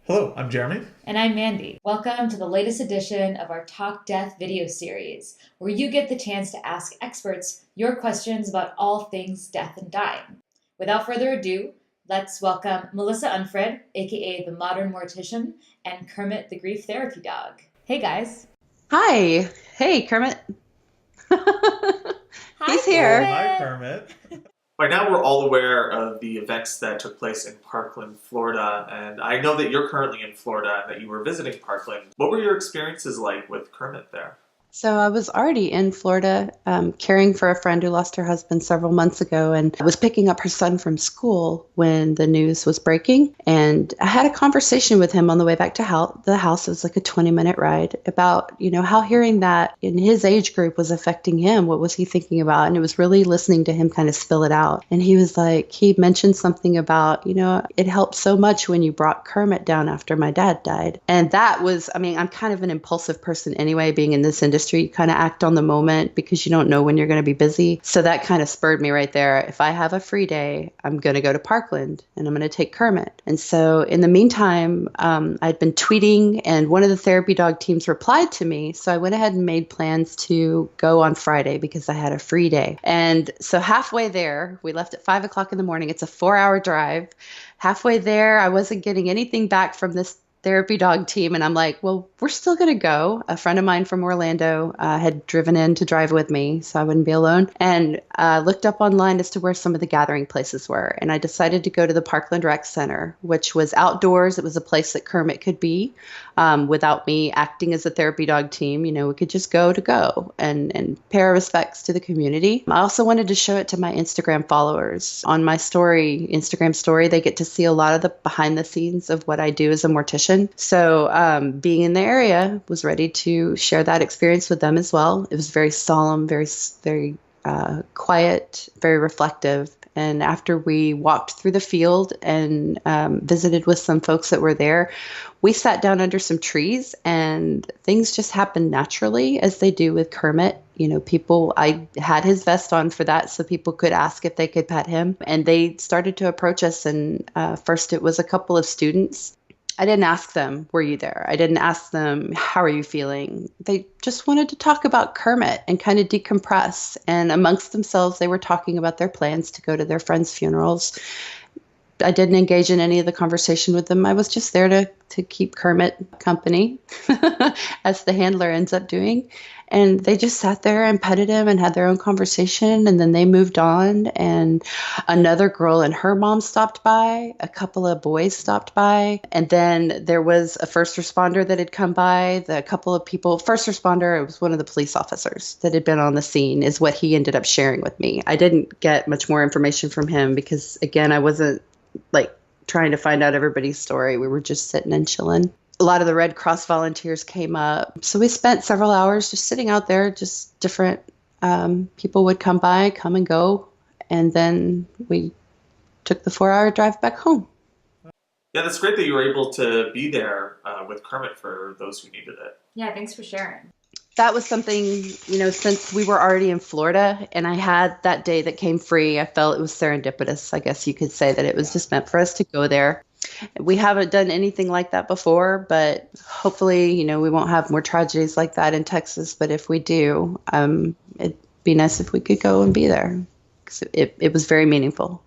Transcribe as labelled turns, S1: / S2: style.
S1: Hello, I'm Jeremy.
S2: And I'm Mandy. Welcome to the latest edition of our Talk Death video series, where you get the chance to ask experts your questions about all things death and dying. Without further ado, let's welcome Melissa Unfred, aka the Modern Mortician, and Kermit the Grief Therapy Dog. Hey guys.
S3: Hi. Hey, Kermit.
S2: Hi,
S3: He's
S1: Oh,
S3: here.
S1: hi,
S2: Kermit.
S1: Kermit.
S4: By now, we're all aware of the events that took place in Parkland, Florida, and I know that you're currently in Florida and that you were visiting Parkland. What were your experiences like with Kermit there?
S3: So I was already in Florida, caring for a friend who lost her husband several months ago, and I was picking up her son from school when the news was breaking. And I had a conversation with him on the way back to the house. It was like a 20-minute ride about, how hearing that in his age group was affecting him. What was he thinking about? And it was really listening to him kind of spill it out. And he was like, he mentioned something about, it helped so much when you brought Kermit down after my dad died. And that was, I'm kind of an impulsive person anyway, being in this industry. You kind of act on the moment because you don't know when you're going to be busy. So that kind of spurred me right there. If I have a free day, I'm going to go to Parkland and I'm going to take Kermit. And so in the meantime, I'd been tweeting and one of the therapy dog teams replied to me. So I went ahead and made plans to go on Friday because I had a free day. And so halfway there, we left at 5 o'clock in the morning. It's a 4-hour drive. Halfway there, I wasn't getting anything back from this therapy dog team. And I'm like, well, we're still going to go. A friend of mine from Orlando had driven in to drive with me so I wouldn't be alone, and looked up online as to where some of the gathering places were. And I decided to go to the Parkland Rec Center, which was outdoors. It was a place that Kermit could be without me acting as a therapy dog team. We could just go and pay our respects to the community. I also wanted to show it to my Instagram followers. On my Instagram story, they get to see a lot of the behind the scenes of what I do as a mortician. So being in the area, was ready to share that experience with them as well. It was very solemn, very, very quiet, very reflective. And after we walked through the field and visited with some folks that were there, we sat down under some trees and things just happened naturally as they do with Kermit. I had his vest on for that so people could ask if they could pet him. And they started to approach us. And first it was a couple of students. I didn't ask them, were you there? I didn't ask them, how are you feeling? They just wanted to talk about Kermit and kind of decompress. And amongst themselves, they were talking about their plans to go to their friends' funerals. I didn't engage in any of the conversation with them. I was just there to keep Kermit company, as the handler ends up doing. And they just sat there and petted him and had their own conversation. And then they moved on. And another girl and her mom stopped by. A couple of boys stopped by. And then there was a first responder that had come by. The couple of people, first responder, it was one of the police officers that had been on the scene, is what he ended up sharing with me. I didn't get much more information from him because, again, I wasn't trying to find out everybody's story. We were just sitting and chilling. A lot of the Red Cross volunteers came up. So we spent several hours just sitting out there, just different people would come by, come and go. And then we took the 4-hour drive back home.
S4: Yeah, that's great that you were able to be there with Kermit for those who needed it.
S2: Yeah, thanks for sharing.
S3: That was something, since we were already in Florida and I had that day that came free, I felt it was serendipitous. I guess you could say that it was just meant for us to go there. We haven't done anything like that before, but hopefully, we won't have more tragedies like that in Texas. But if we do, it'd be nice if we could go and be there because it was very meaningful.